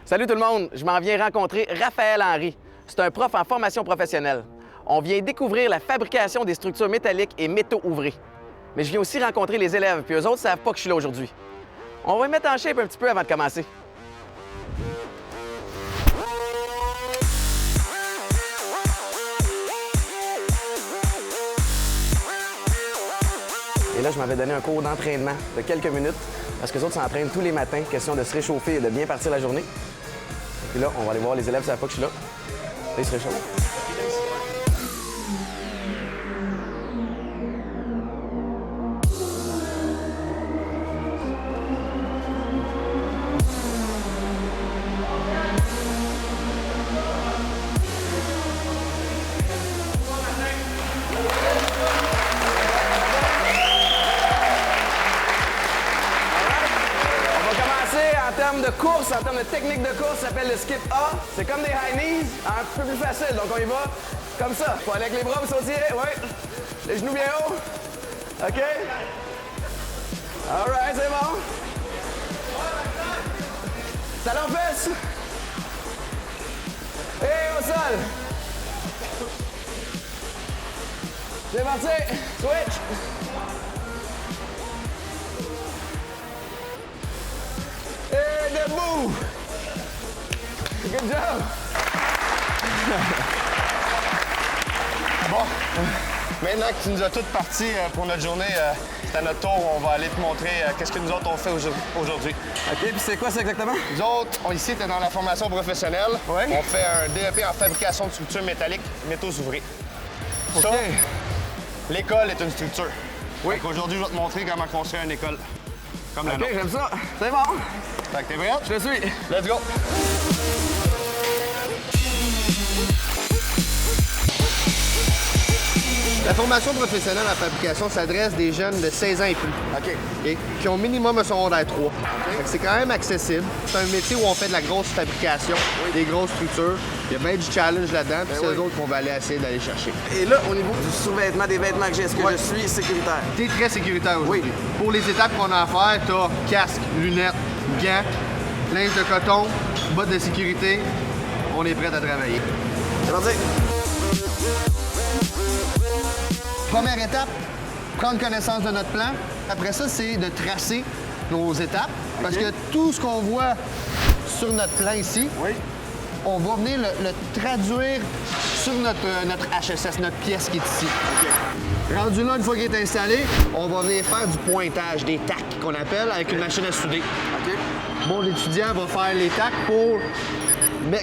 Salut tout le monde, je m'en viens rencontrer Raphaël Henry. C'est un prof en formation professionnelle. On vient découvrir la fabrication des structures métalliques et métaux ouvrés. Mais je viens aussi rencontrer les élèves, puis eux autres ne savent pas que je suis là aujourd'hui. On va les mettre en shape un petit peu avant de commencer. Et là, je m'avais donné un cours d'entraînement de quelques minutes parce que les autres s'entraînent tous les matins, question de se réchauffer et de bien partir la journée. Et puis là, on va aller voir les élèves, ça savent pas que je suis là. Là, ils se réchauffent. En termes de course, en termes de technique de course, ça s'appelle le skip A. C'est comme des high knees, un peu plus facile. Donc on y va comme ça. Faut aller avec les bras pour sautiller. Oui. Les genoux bien hauts. OK. All right, c'est bon. Talon fesse. Et au sol. C'est parti. Switch. Et debout! Good job! Bon, maintenant que tu nous as toutes parties pour notre journée, c'est à notre tour, on va aller te montrer qu'est-ce que nous autres on fait aujourd'hui. OK, puis c'est quoi ça exactement? Nous autres, ici, tu es dans la formation professionnelle. Oui. On fait un DEP en fabrication de structures métalliques, métaux ouvrés. OK. Ça, l'école est une structure. Oui. Aujourd'hui, je vais te montrer comment construire une école. Comme la OK, nôtre. j'aime ça. C'est bon. Fait que t'es prête? Je le suis. Let's go! La formation professionnelle en fabrication s'adresse des jeunes de 16 ans et plus. OK. OK? Qui ont au minimum un secondaire 3. Fait que c'est quand même accessible. C'est un métier où on fait de la grosse fabrication, des grosses structures. Il y a bien du challenge là-dedans, puis c'est eux autres qu'on va aller essayer d'aller chercher. Et là, au niveau du sous-vêtement, des vêtements que j'ai, est-ce que je suis sécuritaire? T'es très sécuritaire aujourd'hui. Oui. Pour les étapes qu'on a à faire, t'as casque, lunettes, gants, linge de coton, bottes de sécurité. On est prêt à travailler. C'est parti. Première étape, prendre connaissance de notre plan. Après ça, c'est de tracer nos étapes. Parce que tout ce qu'on voit sur notre plan ici, Oui. on va venir le traduire sur notre HSS, notre pièce qui est ici. Rendu là, une fois qu'il est installé, on va venir faire du pointage, des tacs qu'on appelle, avec une machine à souder. OK. Bon, l'étudiant va faire les tacs pour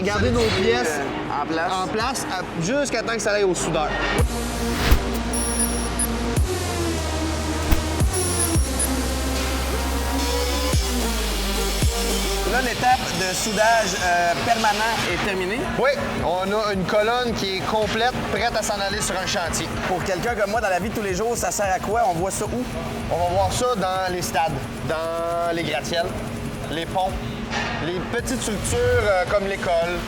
garder nos pièces En place. jusqu'à temps que ça aille au soudeur. Là, l'étape de soudage permanent est terminée. Oui, on a une colonne qui est complète, prête à s'en aller sur un chantier. Pour quelqu'un comme moi, dans la vie de tous les jours, ça sert à quoi? On voit ça où? On va voir ça dans les stades, dans les gratte-ciels, les ponts, les petites structures comme l'école.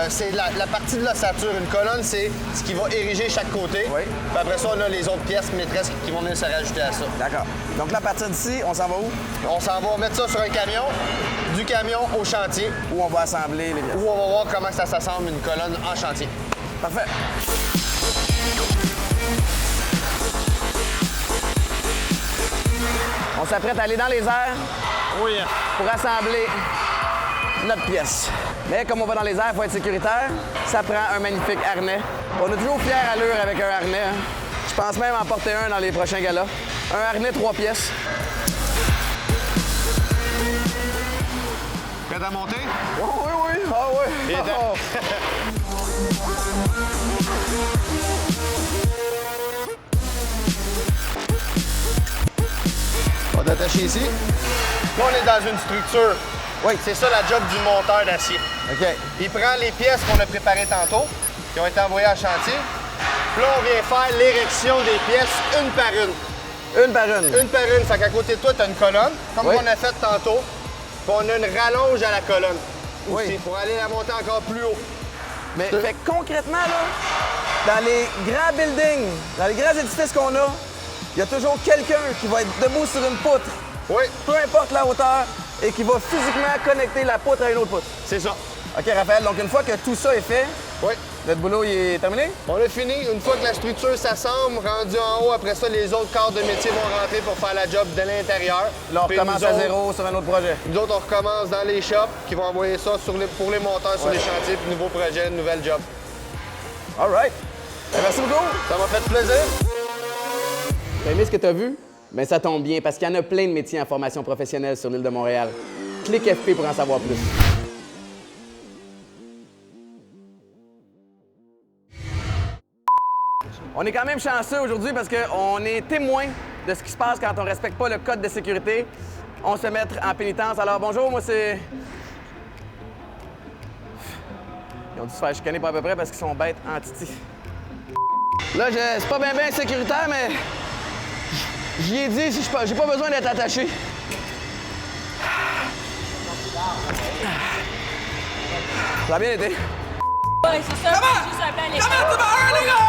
C'est la partie de l'ossature. Une colonne, c'est ce qui va ériger chaque côté. Oui. Puis après ça, on a les autres pièces maîtresses qui vont venir se rajouter à ça. D'accord. Donc là, à partir d'ici, on s'en va où? On s'en va mettre ça sur un camion, du camion au chantier, Où on va assembler les pièces. où on va voir comment ça s'assemble une colonne en chantier. Parfait. On s'apprête à aller dans les airs Oui. pour assembler notre pièce. Mais comme on va dans les airs, il faut être sécuritaire. Ça prend un magnifique harnais. On a toujours fière allure avec un harnais. Hein. Je pense même en porter un dans les prochains galas. Un harnais 3 pièces. Prêt à monter? Oh, oui, oui. Ah oui. Et Oh. On va attacher ici. Là, on est dans une structure. Oui. C'est ça la job du monteur d'acier. OK. Il prend les pièces qu'on a préparées tantôt, qui ont été envoyées en chantier. Puis là, on vient faire l'érection des pièces une par une. Une par une. Une par une. Fait qu'à côté de toi, tu as une colonne, comme Oui. on a fait tantôt. Puis on a une rallonge à la colonne. Oui. Aussi, pour aller la monter encore plus haut. Mais fait que concrètement, là, dans les grands buildings, dans les grands édifices qu'on a, il y a toujours quelqu'un qui va être debout sur une poutre. Oui. Peu importe la hauteur, et qui va physiquement connecter la poutre à une autre poutre. C'est ça. OK, Raphaël, donc une fois que tout ça est fait, Oui. notre boulot il est terminé? On a fini. Une fois que la structure s'assemble, rendu en haut, après ça, les autres corps de métier vont rentrer pour faire la job de l'intérieur. Là, on Puis recommence nous à autres- zéro sur un autre projet. Nous autres, on recommence dans les shops qui vont envoyer ça pour les monteurs sur les chantiers, puis nouveau projet, nouvelle job. All right. Ben, merci beaucoup. Ça m'a fait plaisir. T'as aimé ce que t'as vu? Ben ça tombe bien, parce qu'il y en a plein de métiers en formation professionnelle sur l'île de Montréal. Clique FP pour en savoir plus. On est quand même chanceux aujourd'hui parce qu'on est témoin de ce qui se passe quand on respecte pas le code de sécurité. On se fait mettre en pénitence. Alors bonjour, moi c'est... Ils ont dû se faire chicaner pas à peu près parce qu'ils sont bêtes en titi. Là, c'est pas bien sécuritaire, mais j'y ai dit, si j'ai pas besoin d'être attaché. Ça a bien été. Ouais, c'est ça. C'est juste un plan à l'époque.